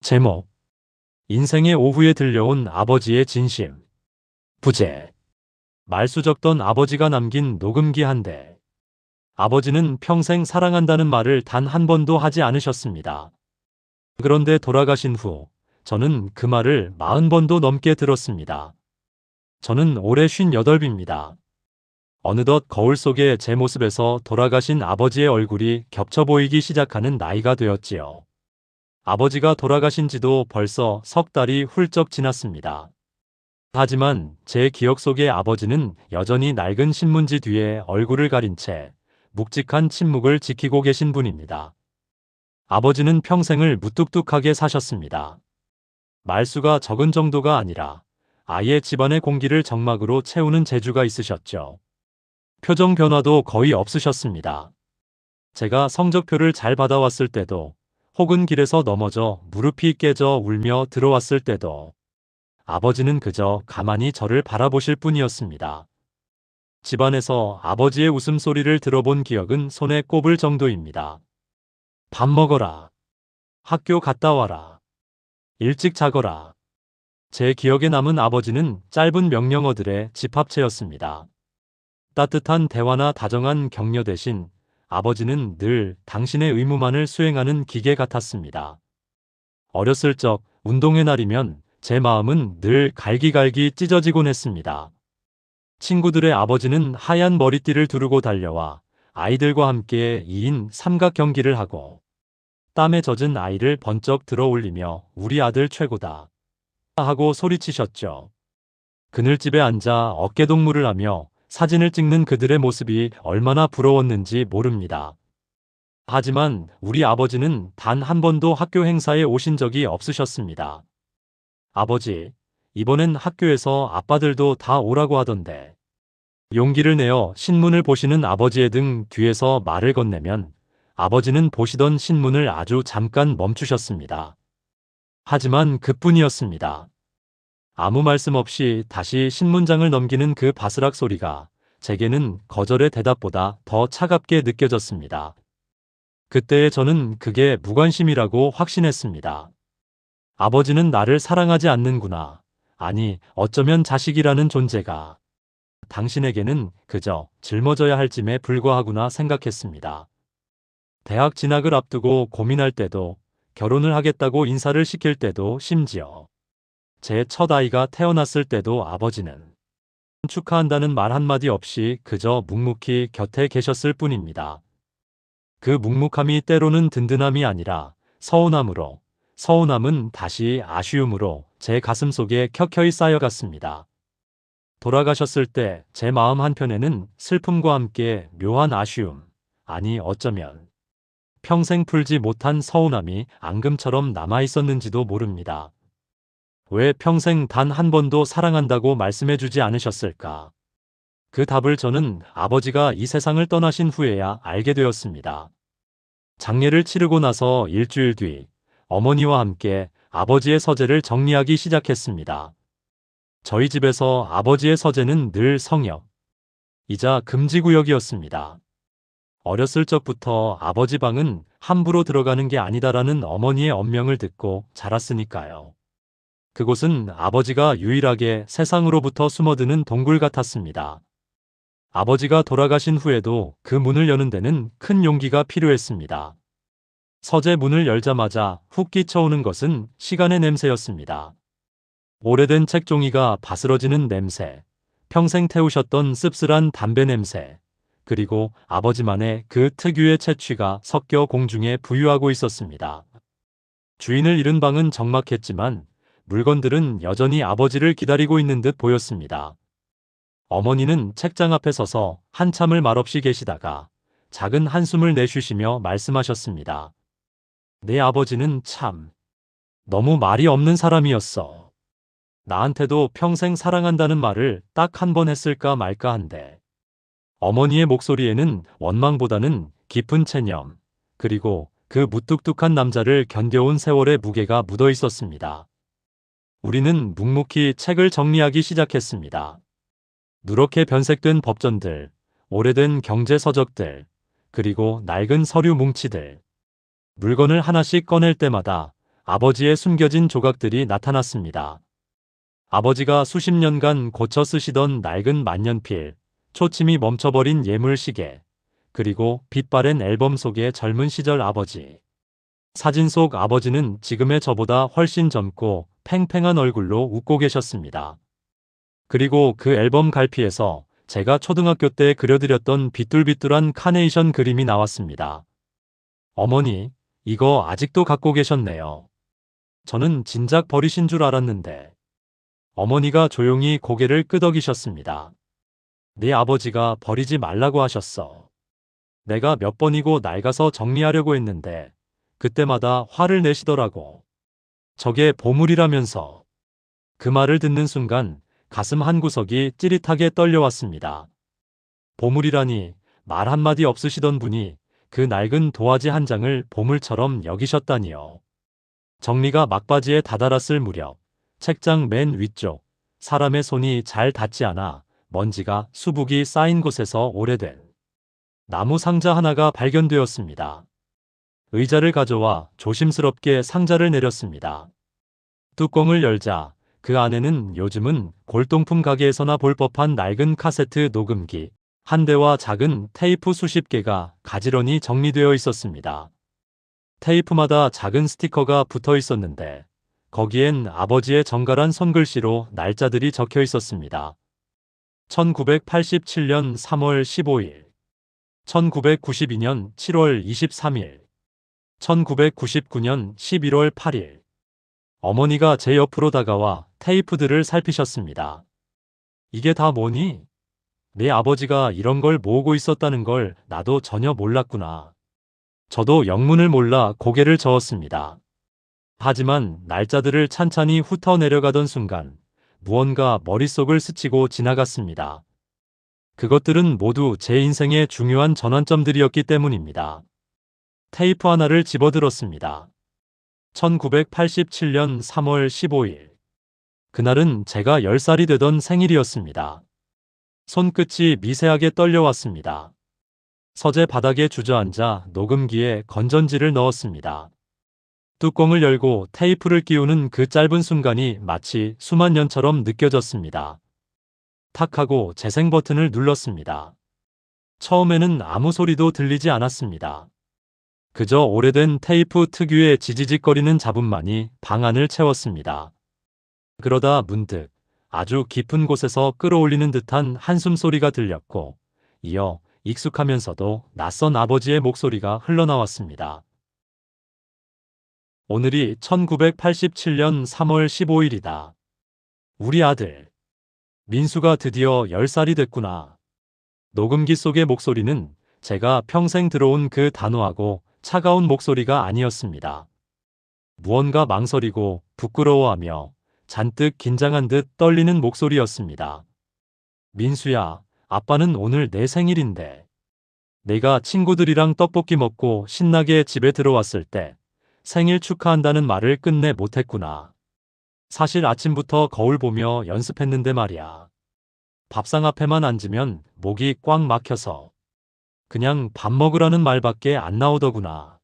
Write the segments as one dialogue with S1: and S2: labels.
S1: 제목: 인생의 오후에 들려온 아버지의 진심. 부제: 말수 적던 아버지가 남긴 녹음기 한 대. 아버지는 평생 사랑한다는 말을 단 한 번도 하지 않으셨습니다. 그런데 돌아가신 후 저는 그 말을 40번도 넘게 들었습니다. 저는 올해 58입니다. 어느덧 거울 속에 제 모습에서 돌아가신 아버지의 얼굴이 겹쳐 보이기 시작하는 나이가 되었지요. 아버지가 돌아가신 지도 벌써 석 달이 훌쩍 지났습니다. 하지만 제 기억 속의 아버지는 여전히 낡은 신문지 뒤에 얼굴을 가린 채 묵직한 침묵을 지키고 계신 분입니다. 아버지는 평생을 무뚝뚝하게 사셨습니다. 말수가 적은 정도가 아니라 아예 집안의 공기를 정막으로 채우는 재주가 있으셨죠. 표정 변화도 거의 없으셨습니다. 제가 성적표를 잘 받아왔을 때도, 혹은 길에서 넘어져 무릎이 깨져 울며 들어왔을 때도 아버지는 그저 가만히 저를 바라보실 뿐이었습니다. 집안에서 아버지의 웃음소리를 들어본 기억은 손에 꼽을 정도입니다. 밥 먹어라. 학교 갔다 와라. 일찍 자거라. 제 기억에 남은 아버지는 짧은 명령어들의 집합체였습니다. 따뜻한 대화나 다정한 격려 대신 아버지는 늘 당신의 의무만을 수행하는 기계 같았습니다. 어렸을 적 운동의 날이면 제 마음은 늘 갈기갈기 찢어지곤 했습니다. 친구들의 아버지는 하얀 머리띠를 두르고 달려와 아이들과 함께 2인 삼각 경기를 하고, 땀에 젖은 아이를 번쩍 들어 올리며 우리 아들 최고다 하고 소리치셨죠. 그늘집에 앉아 어깨동무를 하며 사진을 찍는 그들의 모습이 얼마나 부러웠는지 모릅니다. 하지만 우리 아버지는 단 한 번도 학교 행사에 오신 적이 없으셨습니다. 아버지, 이번엔 학교에서 아빠들도 다 오라고 하던데. 용기를 내어 신문을 보시는 아버지의 등 뒤에서 말을 건네면 아버지는 보시던 신문을 아주 잠깐 멈추셨습니다. 하지만 그뿐이었습니다. 아무 말씀 없이 다시 신문장을 넘기는 그 바스락 소리가 제게는 거절의 대답보다 더 차갑게 느껴졌습니다. 그때의 저는 그게 무관심이라고 확신했습니다. 아버지는 나를 사랑하지 않는구나. 아니, 어쩌면 자식이라는 존재가 당신에게는 그저 짊어져야 할 짐에 불과하구나 생각했습니다. 대학 진학을 앞두고 고민할 때도, 결혼을 하겠다고 인사를 시킬 때도, 심지어 제 첫 아이가 태어났을 때도 아버지는 축하한다는 말 한마디 없이 그저 묵묵히 곁에 계셨을 뿐입니다. 그 묵묵함이 때로는 든든함이 아니라 서운함으로, 서운함은 다시 아쉬움으로 제 가슴 속에 켜켜이 쌓여갔습니다. 돌아가셨을 때 제 마음 한편에는 슬픔과 함께 묘한 아쉬움, 아니 어쩌면 평생 풀지 못한 서운함이 앙금처럼 남아있었는지도 모릅니다. 왜 평생 단 한 번도 사랑한다고 말씀해주지 않으셨을까? 그 답을 저는 아버지가 이 세상을 떠나신 후에야 알게 되었습니다. 장례를 치르고 나서 일주일 뒤 어머니와 함께 아버지의 서재를 정리하기 시작했습니다. 저희 집에서 아버지의 서재는 늘 성역이자 금지구역이었습니다. 어렸을 적부터 아버지 방은 함부로 들어가는 게 아니다라는 어머니의 엄명을 듣고 자랐으니까요. 그곳은 아버지가 유일하게 세상으로부터 숨어드는 동굴 같았습니다. 아버지가 돌아가신 후에도 그 문을 여는 데는 큰 용기가 필요했습니다. 서재 문을 열자마자 훅 끼쳐오는 것은 시간의 냄새였습니다. 오래된 책종이가 바스러지는 냄새, 평생 태우셨던 씁쓸한 담배 냄새, 그리고 아버지만의 그 특유의 채취가 섞여 공중에 부유하고 있었습니다. 주인을 잃은 방은 적막했지만 물건들은 여전히 아버지를 기다리고 있는 듯 보였습니다. 어머니는 책장 앞에 서서 한참을 말없이 계시다가 작은 한숨을 내쉬시며 말씀하셨습니다. 내 아버지는 참 너무 말이 없는 사람이었어. 나한테도 평생 사랑한다는 말을 딱 한 번 했을까 말까 한데. 어머니의 목소리에는 원망보다는 깊은 체념, 그리고 그 무뚝뚝한 남자를 견뎌온 세월의 무게가 묻어 있었습니다. 우리는 묵묵히 책을 정리하기 시작했습니다. 누렇게 변색된 법전들, 오래된 경제 서적들, 그리고 낡은 서류 뭉치들. 물건을 하나씩 꺼낼 때마다 아버지의 숨겨진 조각들이 나타났습니다. 아버지가 수십 년간 고쳐 쓰시던 낡은 만년필, 초침이 멈춰버린 예물시계, 그리고 빛바랜 앨범 속의 젊은 시절 아버지. 사진 속 아버지는 지금의 저보다 훨씬 젊고 팽팽한 얼굴로 웃고 계셨습니다. 그리고 그 앨범 갈피에서 제가 초등학교 때 그려드렸던 비뚤비뚤한 카네이션 그림이 나왔습니다. 어머니, 이거 아직도 갖고 계셨네요. 저는 진작 버리신 줄 알았는데. 어머니가 조용히 고개를 끄덕이셨습니다. 네 아버지가 버리지 말라고 하셨어. 내가 몇 번이고 낡아서 정리하려고 했는데 그때마다 화를 내시더라고. 저게 보물이라면서. 그 말을 듣는 순간 가슴 한구석이 찌릿하게 떨려왔습니다. 보물이라니, 말 한마디 없으시던 분이 그 낡은 도화지 한 장을 보물처럼 여기셨다니요. 정리가 막바지에 다다랐을 무렵 책장 맨 위쪽, 사람의 손이 잘 닿지 않아 먼지가 수북이 쌓인 곳에서 오래된 나무 상자 하나가 발견되었습니다. 의자를 가져와 조심스럽게 상자를 내렸습니다. 뚜껑을 열자 그 안에는 요즘은 골동품 가게에서나 볼 법한 낡은 카세트 녹음기 한 대와 작은 테이프 수십 개가 가지런히 정리되어 있었습니다. 테이프마다 작은 스티커가 붙어 있었는데 거기엔 아버지의 정갈한 손글씨로 날짜들이 적혀 있었습니다. 1987년 3월 15일, 1992년 7월 23일, 1999년 11월 8일. 어머니가 제 옆으로 다가와 테이프들을 살피셨습니다. 이게 다 뭐니? 내 아버지가 이런 걸 모으고 있었다는 걸 나도 전혀 몰랐구나. 저도 영문을 몰라 고개를 저었습니다. 하지만 날짜들을 찬찬히 훑어 내려가던 순간 무언가 머릿속을 스치고 지나갔습니다. 그것들은 모두 제 인생의 중요한 전환점들이었기 때문입니다. 테이프 하나를 집어들었습니다. 1987년 3월 15일. 그날은 제가 10살이 되던 생일이었습니다. 손끝이 미세하게 떨려왔습니다. 서재 바닥에 주저앉아 녹음기에 건전지를 넣었습니다. 뚜껑을 열고 테이프를 끼우는 그 짧은 순간이 마치 수만 년처럼 느껴졌습니다. 탁 하고 재생 버튼을 눌렀습니다. 처음에는 아무 소리도 들리지 않았습니다. 그저 오래된 테이프 특유의 지지직거리는 잡음만이 방 안을 채웠습니다. 그러다 문득 아주 깊은 곳에서 끌어올리는 듯한 한숨 소리가 들렸고 이어 익숙하면서도 낯선 아버지의 목소리가 흘러나왔습니다. 오늘이 1987년 3월 15일이다. 우리 아들 민수가 드디어 10살이 됐구나. 녹음기 속의 목소리는 제가 평생 들어온 그 단호하고 차가운 목소리가 아니었습니다. 무언가 망설이고 부끄러워하며 잔뜩 긴장한 듯 떨리는 목소리였습니다. 민수야, 아빠는 오늘 내 생일인데. 내가 친구들이랑 떡볶이 먹고 신나게 집에 들어왔을 때 생일 축하한다는 말을 끝내 못했구나. 사실 아침부터 거울 보며 연습했는데 말이야. 밥상 앞에만 앉으면 목이 꽉 막혀서 그냥 밥 먹으라는 말밖에 안 나오더구나.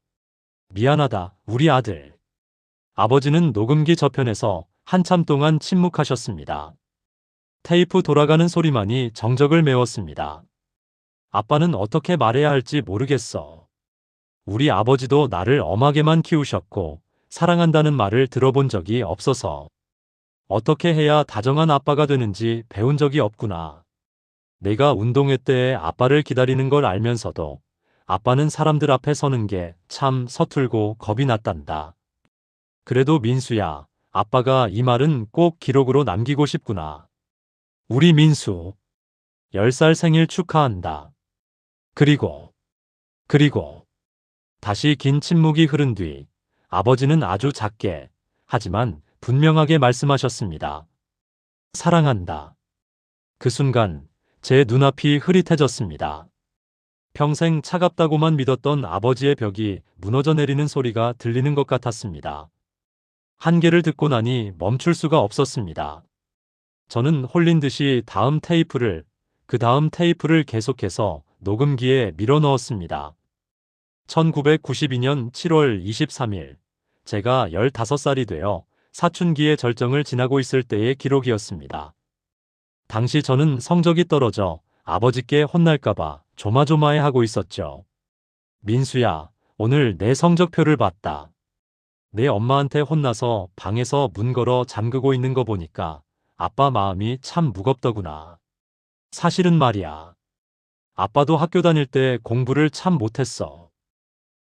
S1: 미안하다, 우리 아들. 아버지는 녹음기 저편에서 한참 동안 침묵하셨습니다. 테이프 돌아가는 소리만이 정적을 메웠습니다. 아빠는 어떻게 말해야 할지 모르겠어. 우리 아버지도 나를 엄하게만 키우셨고 사랑한다는 말을 들어본 적이 없어서 어떻게 해야 다정한 아빠가 되는지 배운 적이 없구나. 내가 운동회 때 아빠를 기다리는 걸 알면서도 아빠는 사람들 앞에 서는 게 참 서툴고 겁이 났단다. 그래도 민수야, 아빠가 이 말은 꼭 기록으로 남기고 싶구나. 우리 민수, 10살 생일 축하한다. 그리고 다시 긴 침묵이 흐른 뒤 아버지는 아주 작게 하지만 분명하게 말씀하셨습니다. 사랑한다. 그 순간 제 눈앞이 흐릿해졌습니다. 평생 차갑다고만 믿었던 아버지의 벽이 무너져 내리는 소리가 들리는 것 같았습니다. 한계를 듣고 나니 멈출 수가 없었습니다. 저는 홀린 듯이 그 다음 테이프를 계속해서 녹음기에 밀어 넣었습니다. 1992년 7월 23일, 제가 15살이 되어 사춘기의 절정을 지나고 있을 때의 기록이었습니다. 당시 저는 성적이 떨어져 아버지께 혼날까봐 조마조마해하고 있었죠. 민수야, 오늘 내 성적표를 봤다. 내 엄마한테 혼나서 방에서 문 걸어 잠그고 있는 거 보니까 아빠 마음이 참 무겁더구나. 사실은 말이야. 아빠도 학교 다닐 때 공부를 참 못했어.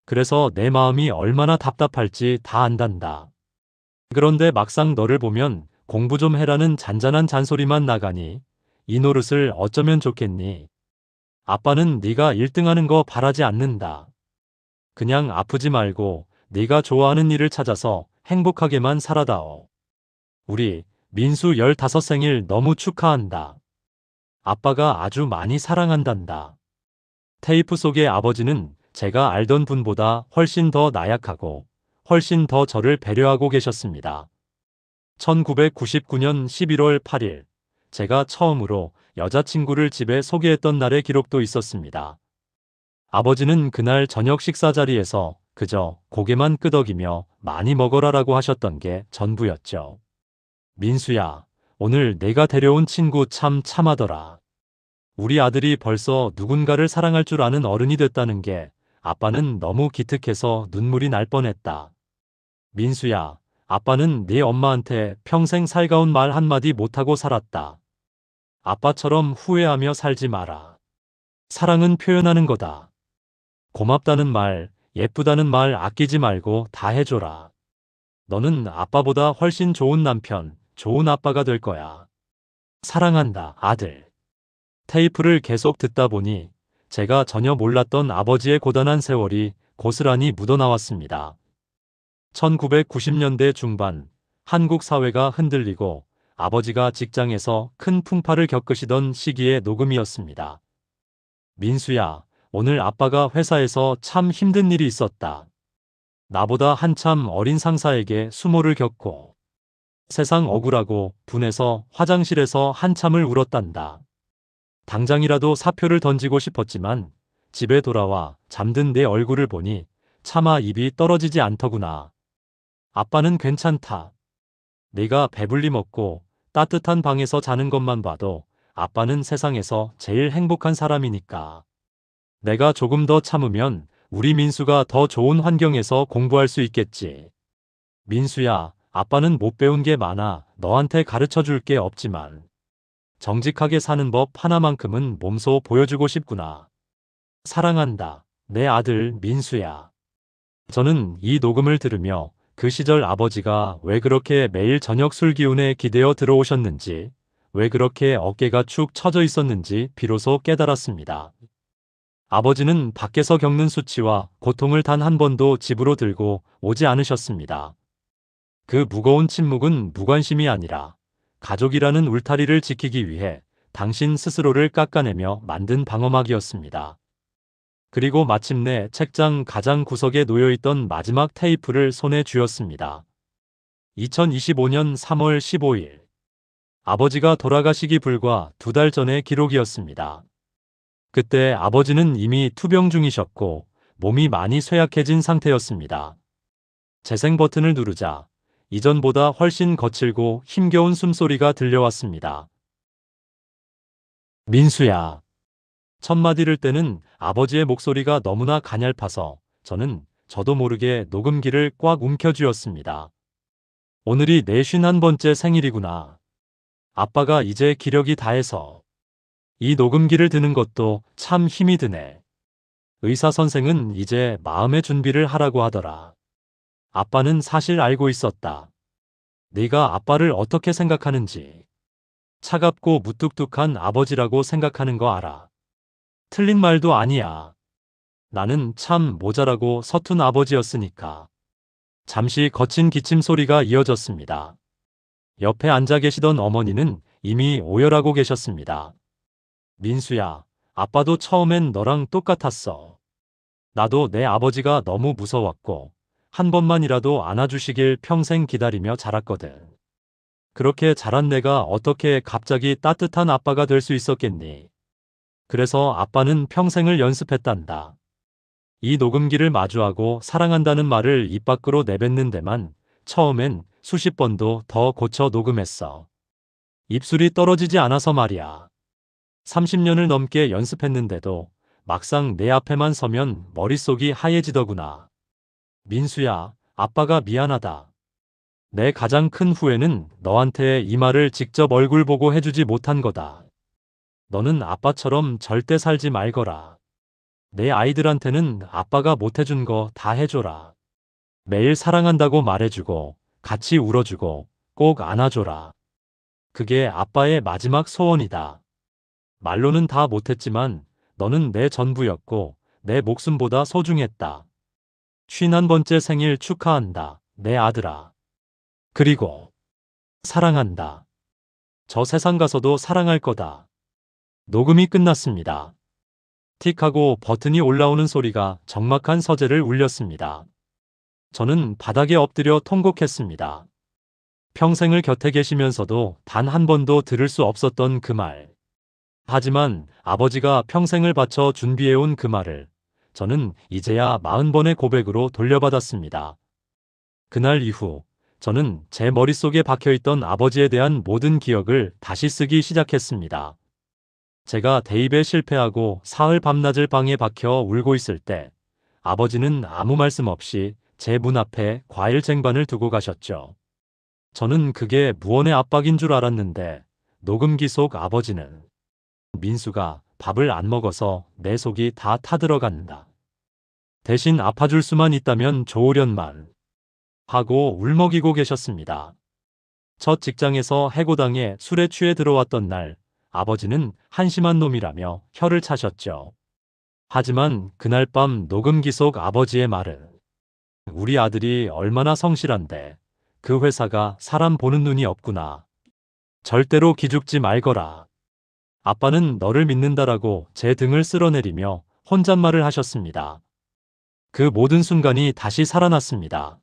S1: 그래서 내 마음이 얼마나 답답할지 다 안단다. 그런데 막상 너를 보면 공부 좀 해라는 잔잔한 잔소리만 나가니 이 노릇을 어쩌면 좋겠니? 아빠는 네가 1등하는 거 바라지 않는다. 그냥 아프지 말고 네가 좋아하는 일을 찾아서 행복하게만 살아다오. 우리 민수 15 생일 너무 축하한다. 아빠가 아주 많이 사랑한단다. 테이프 속의 아버지는 제가 알던 분보다 훨씬 더 나약하고 훨씬 더 저를 배려하고 계셨습니다. 1999년 11월 8일, 제가 처음으로 여자친구를 집에 소개했던 날의 기록도 있었습니다. 아버지는 그날 저녁 식사 자리에서 그저 고개만 끄덕이며 많이 먹어라라고 하셨던 게 전부였죠. 민수야, 오늘 내가 데려온 친구 참 참하더라. 우리 아들이 벌써 누군가를 사랑할 줄 아는 어른이 됐다는 게 아빠는 너무 기특해서 눈물이 날 뻔했다. 민수야, 아빠는 네 엄마한테 평생 살가운 말 한마디 못하고 살았다. 아빠처럼 후회하며 살지 마라. 사랑은 표현하는 거다. 고맙다는 말, 예쁘다는 말 아끼지 말고 다 해줘라. 너는 아빠보다 훨씬 좋은 남편, 좋은 아빠가 될 거야. 사랑한다, 아들. 테이프를 계속 듣다 보니 제가 전혀 몰랐던 아버지의 고단한 세월이 고스란히 묻어나왔습니다. 1990년대 중반, 한국 사회가 흔들리고 아버지가 직장에서 큰 풍파를 겪으시던 시기의 녹음이었습니다. 민수야, 오늘 아빠가 회사에서 참 힘든 일이 있었다. 나보다 한참 어린 상사에게 수모를 겪고 세상 억울하고 분해서 화장실에서 한참을 울었단다. 당장이라도 사표를 던지고 싶었지만 집에 돌아와 잠든 내 얼굴을 보니 차마 입이 떨어지지 않더구나. 아빠는 괜찮다. 네가 배불리 먹고 따뜻한 방에서 자는 것만 봐도 아빠는 세상에서 제일 행복한 사람이니까. 내가 조금 더 참으면 우리 민수가 더 좋은 환경에서 공부할 수 있겠지. 민수야, 아빠는 못 배운 게 많아 너한테 가르쳐 줄 게 없지만 정직하게 사는 법 하나만큼은 몸소 보여주고 싶구나. 사랑한다. 내 아들 민수야. 저는 이 녹음을 들으며 그 시절 아버지가 왜 그렇게 매일 저녁 술 기운에 기대어 들어오셨는지, 왜 그렇게 어깨가 축 처져 있었는지 비로소 깨달았습니다. 아버지는 밖에서 겪는 수치와 고통을 단 한 번도 집으로 들고 오지 않으셨습니다. 그 무거운 침묵은 무관심이 아니라 가족이라는 울타리를 지키기 위해 당신 스스로를 깎아내며 만든 방어막이었습니다. 그리고 마침내 책장 가장 구석에 놓여있던 마지막 테이프를 손에 쥐었습니다. 2025년 3월 15일. 아버지가 돌아가시기 불과 2달 전의 기록이었습니다. 그때 아버지는 이미 투병 중이셨고 몸이 많이 쇠약해진 상태였습니다. 재생 버튼을 누르자 이전보다 훨씬 거칠고 힘겨운 숨소리가 들려왔습니다. 민수야. 첫 마디를 떼는 아버지의 목소리가 너무나 가냘파서 저도 모르게 녹음기를 꽉 움켜쥐었습니다. 오늘이 내 51번째 생일이구나. 아빠가 이제 기력이 다해서 이 녹음기를 드는 것도 참 힘이 드네. 의사 선생은 이제 마음의 준비를 하라고 하더라. 아빠는 사실 알고 있었다. 네가 아빠를 어떻게 생각하는지. 차갑고 무뚝뚝한 아버지라고 생각하는 거 알아. 틀린 말도 아니야. 나는 참 모자라고 서툰 아버지였으니까. 잠시 거친 기침 소리가 이어졌습니다. 옆에 앉아 계시던 어머니는 이미 오열하고 계셨습니다. 민수야, 아빠도 처음엔 너랑 똑같았어. 나도 내 아버지가 너무 무서웠고 한 번만이라도 안아주시길 평생 기다리며 자랐거든. 그렇게 자란 내가 어떻게 갑자기 따뜻한 아빠가 될 수 있었겠니? 그래서 아빠는 평생을 연습했단다. 이 녹음기를 마주하고 사랑한다는 말을 입 밖으로 내뱉는 데만 처음엔 수십 번도 더 고쳐 녹음했어. 입술이 떨어지지 않아서 말이야. 30년을 넘게 연습했는데도 막상 내 앞에만 서면 머릿속이 하얘지더구나. 민수야, 아빠가 미안하다. 내 가장 큰 후회는 너한테 이 말을 직접 얼굴 보고 해주지 못한 거다. 너는 아빠처럼 절대 살지 말거라. 내 아이들한테는 아빠가 못해준 거 다 해줘라. 매일 사랑한다고 말해주고 같이 울어주고 꼭 안아줘라. 그게 아빠의 마지막 소원이다. 말로는 다 못했지만 너는 내 전부였고 내 목숨보다 소중했다. 51번째 생일 축하한다, 내 아들아. 그리고 사랑한다. 저 세상 가서도 사랑할 거다. 녹음이 끝났습니다. 틱 하고 버튼이 올라오는 소리가 적막한 서재를 울렸습니다. 저는 바닥에 엎드려 통곡했습니다. 평생을 곁에 계시면서도 단 한 번도 들을 수 없었던 그 말. 하지만 아버지가 평생을 바쳐 준비해온 그 말을 저는 이제야 40번의 고백으로 돌려받았습니다. 그날 이후 저는 제 머릿속에 박혀있던 아버지에 대한 모든 기억을 다시 쓰기 시작했습니다. 제가 대입에 실패하고 사흘 밤낮을 방에 박혀 울고 있을 때 아버지는 아무 말씀 없이 제 문 앞에 과일 쟁반을 두고 가셨죠. 저는 그게 무언의 압박인 줄 알았는데 녹음기 속 아버지는 민수가 밥을 안 먹어서 내 속이 다 타들어간다. 대신 아파줄 수만 있다면 좋으련만 하고 울먹이고 계셨습니다. 첫 직장에서 해고당해 술에 취해 들어왔던 날 아버지는 한심한 놈이라며 혀를 차셨죠. 하지만 그날 밤 녹음기 속 아버지의 말은 우리 아들이 얼마나 성실한데 그 회사가 사람 보는 눈이 없구나. 절대로 기죽지 말거라. 아빠는 너를 믿는다라고 제 등을 쓸어내리며 혼잣말을 하셨습니다. 그 모든 순간이 다시 살아났습니다.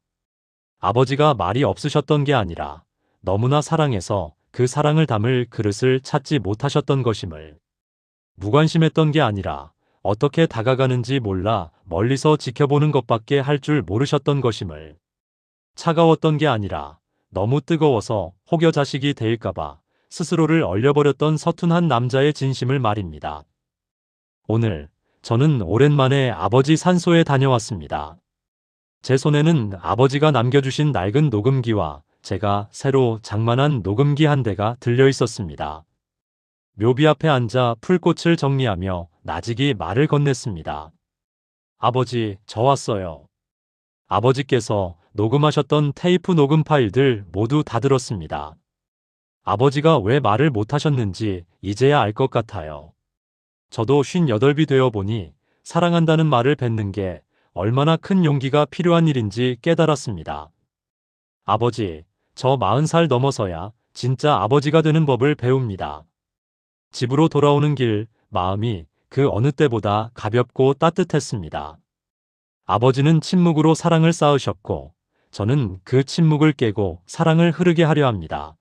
S1: 아버지가 말이 없으셨던 게 아니라 너무나 사랑해서 그 사랑을 담을 그릇을 찾지 못하셨던 것임을. 무관심했던 게 아니라 어떻게 다가가는지 몰라 멀리서 지켜보는 것밖에 할 줄 모르셨던 것임을. 차가웠던 게 아니라 너무 뜨거워서 혹여 자식이 데일까봐 스스로를 얼려버렸던 서툰 한 남자의 진심을 말입니다. 오늘 저는 오랜만에 아버지 산소에 다녀왔습니다. 제 손에는 아버지가 남겨주신 낡은 녹음기와 제가 새로 장만한 녹음기 한 대가 들려 있었습니다. 묘비 앞에 앉아 풀꽃을 정리하며 나직이 말을 건넸습니다. 아버지, 저 왔어요. 아버지께서 녹음하셨던 테이프 녹음 파일들 모두 다 들었습니다. 아버지가 왜 말을 못하셨는지 이제야 알 것 같아요. 저도 58이 되어 보니 사랑한다는 말을 뱉는 게 얼마나 큰 용기가 필요한 일인지 깨달았습니다. 아버지, 저 40살 넘어서야 진짜 아버지가 되는 법을 배웁니다. 집으로 돌아오는 길, 마음이 그 어느 때보다 가볍고 따뜻했습니다. 아버지는 침묵으로 사랑을 쌓으셨고 저는 그 침묵을 깨고 사랑을 흐르게 하려 합니다.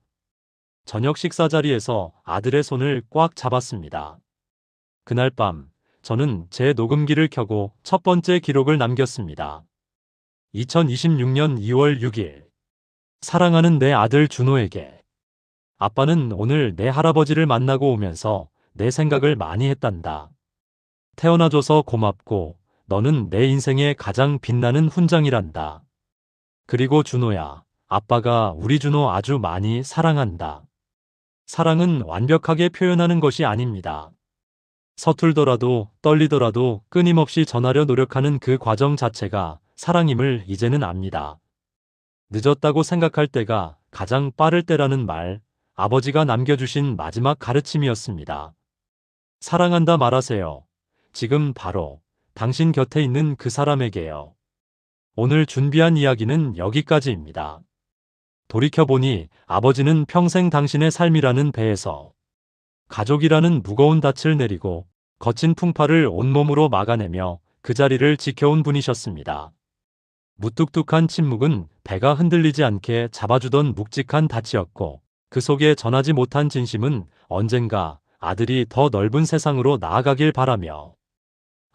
S1: 저녁 식사 자리에서 아들의 손을 꽉 잡았습니다. 그날 밤 저는 제 녹음기를 켜고 첫 번째 기록을 남겼습니다. 2026년 2월 6일 사랑하는 내 아들 준호에게 아빠는 오늘 내 할아버지를 만나고 오면서 내 생각을 많이 했단다. 태어나줘서 고맙고 너는 내 인생의 가장 빛나는 훈장이란다. 그리고 준호야, 아빠가 우리 준호 아주 많이 사랑한다. 사랑은 완벽하게 표현하는 것이 아닙니다. 서툴더라도 떨리더라도 끊임없이 전하려 노력하는 그 과정 자체가 사랑임을 이제는 압니다. 늦었다고 생각할 때가 가장 빠를 때라는 말, 아버지가 남겨주신 마지막 가르침이었습니다. 사랑한다 말하세요. 지금 바로 당신 곁에 있는 그 사람에게요. 오늘 준비한 이야기는 여기까지입니다. 돌이켜보니 아버지는 평생 당신의 삶이라는 배에서 가족이라는 무거운 닻을 내리고 거친 풍파를 온몸으로 막아내며 그 자리를 지켜온 분이셨습니다. 무뚝뚝한 침묵은 배가 흔들리지 않게 잡아주던 묵직한 닻이었고 그 속에 전하지 못한 진심은 언젠가 아들이 더 넓은 세상으로 나아가길 바라며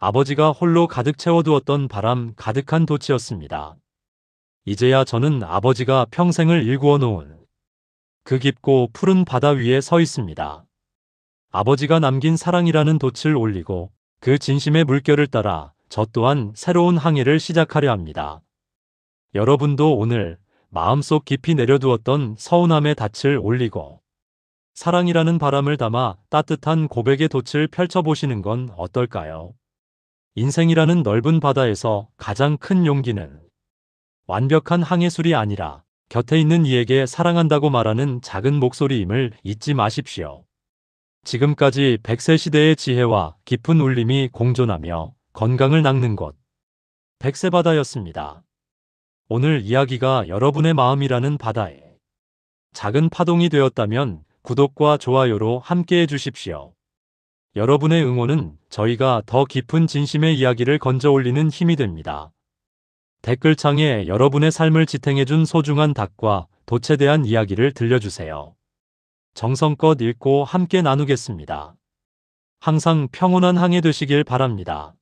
S1: 아버지가 홀로 가득 채워두었던 바람 가득한 돛이었습니다. 이제야 저는 아버지가 평생을 일구어 놓은 그 깊고 푸른 바다 위에 서 있습니다. 아버지가 남긴 사랑이라는 돛을 올리고 그 진심의 물결을 따라 저 또한 새로운 항해를 시작하려 합니다. 여러분도 오늘 마음속 깊이 내려두었던 서운함의 닻을 올리고 사랑이라는 바람을 담아 따뜻한 고백의 돛을 펼쳐보시는 건 어떨까요? 인생이라는 넓은 바다에서 가장 큰 용기는 완벽한 항해술이 아니라 곁에 있는 이에게 사랑한다고 말하는 작은 목소리임을 잊지 마십시오. 지금까지 100세 시대의 지혜와 깊은 울림이 공존하며 건강을 낚는 곳, 백세바다였습니다. 오늘 이야기가 여러분의 마음이라는 바다에 작은 파동이 되었다면 구독과 좋아요로 함께해 주십시오. 여러분의 응원은 저희가 더 깊은 진심의 이야기를 건져 올리는 힘이 됩니다. 댓글창에 여러분의 삶을 지탱해준 소중한 닭과 돛에 대한 이야기를 들려주세요. 정성껏 읽고 함께 나누겠습니다. 항상 평온한 항해 되시길 바랍니다.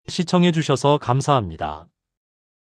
S1: 시청해주셔서 감사합니다.